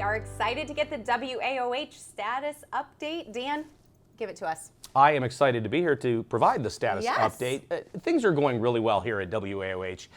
are excited to get the WAOH status update. Dan, give it to us. I am excited to be here to provide the status update. Things are going really well here at WAOH.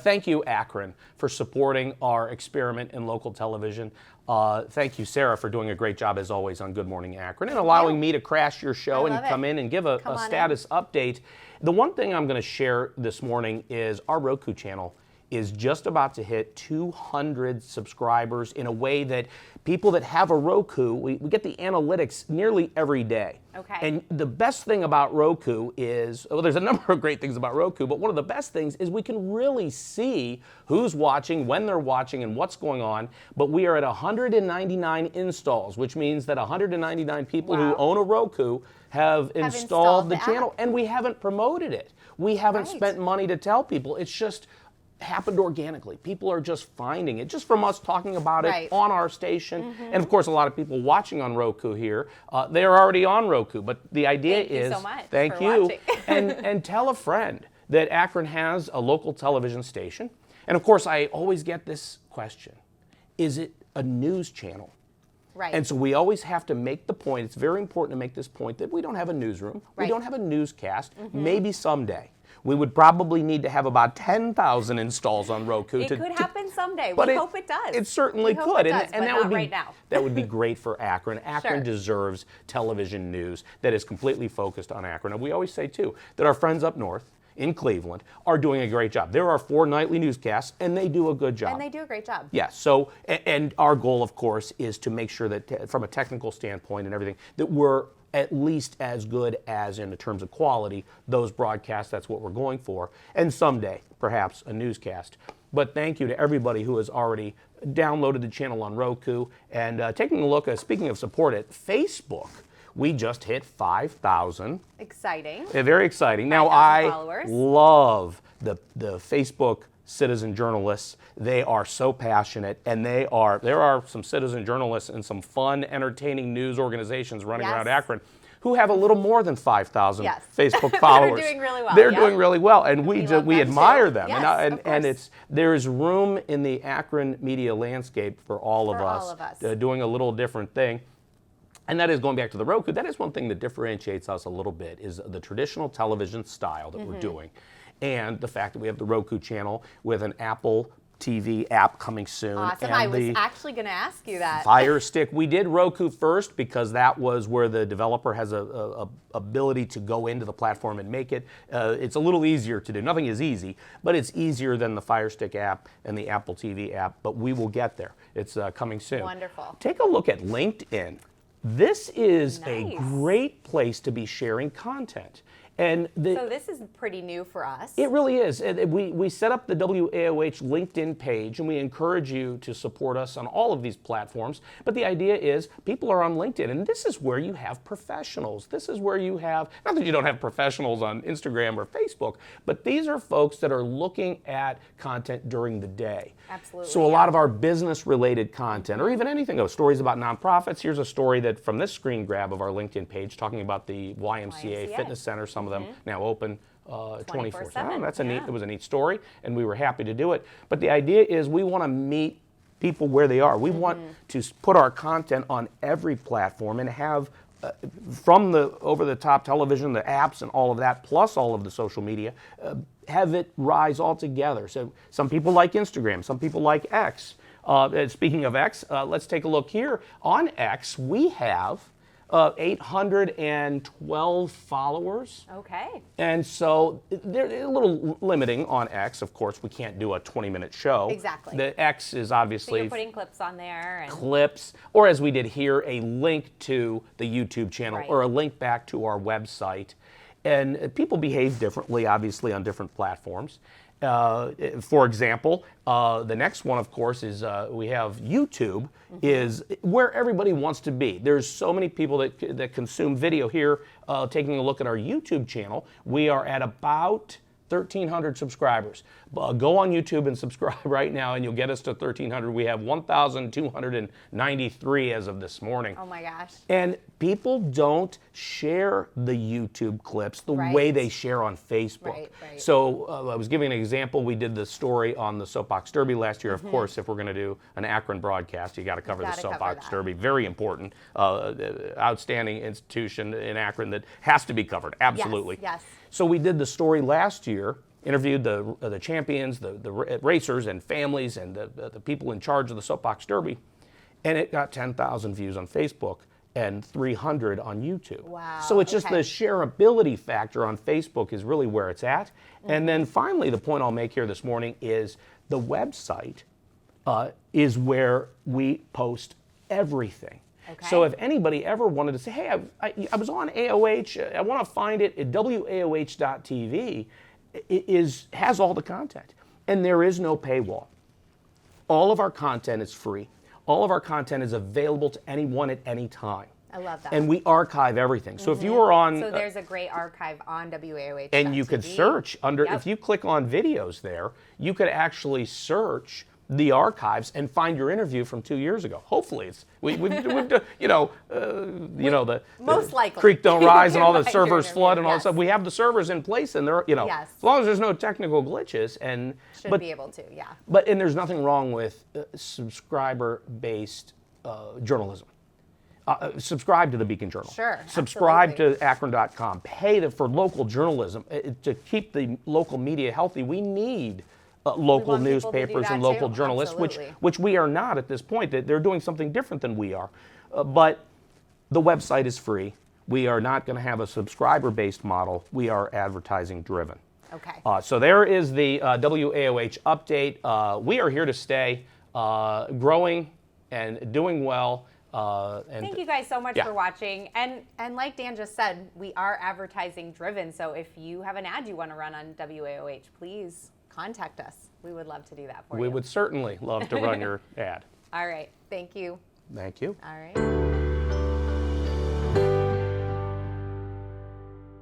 Thank you, Akron, for supporting our experiment in local television. Thank you, Sarah, for doing a great job, as always, on Good Morning Akron and allowing me to crash your show and come in and give a status update. The one thing I'm going to share this morning is our Roku channel is just about to hit 200 subscribers in a way that people that have a Roku, we get the analytics nearly every day. Okay. And the best thing about Roku is, well, there's a number of great things about Roku, but one of the best things is we can really see who's watching, when they're watching, and what's going on. But we are at 199 installs, which means that 199 people who own a Roku have installed the channel, and we haven't promoted it. We haven't spent money to tell people. It's just happened organically. People are just finding it, just from us talking about it on our station. And of course, a lot of people watching on Roku here, they are already on Roku. But the idea is, thank you and tell a friend that Akron has a local television station. And of course, I always get this question: is it a news channel? Right. And so we always have to make the point, it's very important to make this point, that we don't have a newsroom, we don't have a newscast, maybe someday. We would probably need to have about 10,000 installs on Roku. It could happen someday. We hope it does. It certainly could. And that would be right now. That would be great for Akron. Akron deserves television news that is completely focused on Akron. And we always say, too, that our friends up north in Cleveland are doing a great job. There are 4 nightly newscasts, and they do a good job. And they do a great job. Yes. So, and our goal, of course, is to make sure that from a technical standpoint and everything, that we're at least as good as, in terms of quality, those broadcasts. That's what we're going for. And someday, perhaps, a newscast. But thank you to everybody who has already downloaded the channel on Roku and taking a look, speaking of support, at Facebook. We just hit 5,000. Exciting. Very exciting. Now, I love the Facebook citizen journalists. They are so passionate, and there are some citizen journalists and some fun, entertaining news organizations running around Akron who have a little more than 5,000 Facebook followers. They're doing really well. They're doing really well, and we admire them. Yes, and there's room in the Akron media landscape for all of us. Doing a little different thing. And that is, going back to the Roku, that is one thing that differentiates us a little bit, is the traditional television style that we're doing. And the fact that we have the Roku channel with an Apple TV app coming soon. Awesome. I was actually going to ask you that. Firestick. We did Roku first because that was where the developer has a ability to go into the platform and make it. It's a little easier to do. Nothing is easy, but it's easier than the Firestick app and the Apple TV app. But we will get there. It's coming soon. Wonderful. Take a look at LinkedIn. This is a great place to be sharing content. And so this is pretty new for us. It really is. We set up the WAOH LinkedIn page, and we encourage you to support us on all of these platforms. But the idea is people are on LinkedIn, and this is where you have professionals. This is where you have, not that you don't have professionals on Instagram or Facebook, but these are folks that are looking at content during the day. Absolutely. So a lot of our business-related content, or even anything, stories about nonprofits. Here's a story that from this screen grab of our LinkedIn page talking about the YMCA Fitness Center, some of them now open 24/7. That's it was a neat story, and we were happy to do it. But the idea is we want to meet people where they are. We want to put our content on every platform and have from the over-the-top television, the apps and all of that, plus all of the social media, have it rise all together. So some people like Instagram, some people like X. Speaking of X, let's take a look here. On X, we have 812 followers. Okay. And so they're a little limiting on X. Of course, we can't do a 20-minute show. Exactly. The X is obviously... So you're putting clips on there. And clips, or as we did here, a link to the YouTube channel or a link back to our website. And people behave differently, obviously, on different platforms. For example, the next one, of course, is we have YouTube, is where everybody wants to be. There's so many people that consume video here. Taking a look at our YouTube channel, we are at about 1,300 subscribers. Go on YouTube and subscribe right now, and you'll get us to 1,300. We have 1,293 as of this morning. Oh my gosh. And people don't share the YouTube clips the way they share on Facebook. Right. So I was giving an example. We did the story on the Soapbox Derby last year. Of course, if we're going to do an Akron broadcast, you got to cover the Soapbox Derby. Very important, outstanding institution in Akron that has to be covered. Absolutely. Yes. So we did the story last year. Interviewed the champions, the racers and families, and the people in charge of the Soapbox Derby, and it got 10,000 views on Facebook and 300 on YouTube. Wow. So it's just the shareability factor on Facebook is really where it's at. And then finally, the point I'll make here this morning is the website is where we post everything. Okay. So if anybody ever wanted to say, hey, I was on AOH, I want to find it at WAOH.tv, has all the content. And there is no paywall. All of our content is free. All of our content is available to anyone at any time. I love that. And we archive everything. So if you were on... So there's a great archive on WAOH. And you could search under... If you click on videos there, you could actually search the archives and find your interview from 2 years ago. Hopefully, it's we've the most likely creek don't rise and all the Find servers your flood and all interview. that stuff. We have the servers in place, and they're as long as there's no technical glitches and should be able to, and there's nothing wrong with subscriber-based journalism. Subscribe to the Beacon Journal. Sure. Subscribe to Akron.com. Pay for local journalism to keep the local media healthy. We need local newspapers and local journalists, which we are not at this point. They're doing something different than we are. But the website is free. We are not going to have a subscriber-based model. We are advertising-driven. Okay. So there is the WAOH update. We are here to stay, growing and doing well. Thank you guys so much for watching. And like Dan just said, we are advertising-driven. So if you have an ad you want to run on WAOH, please contact us. We would love to do that for you. We would certainly love to run your ad. All right. Thank you. Thank you. All right.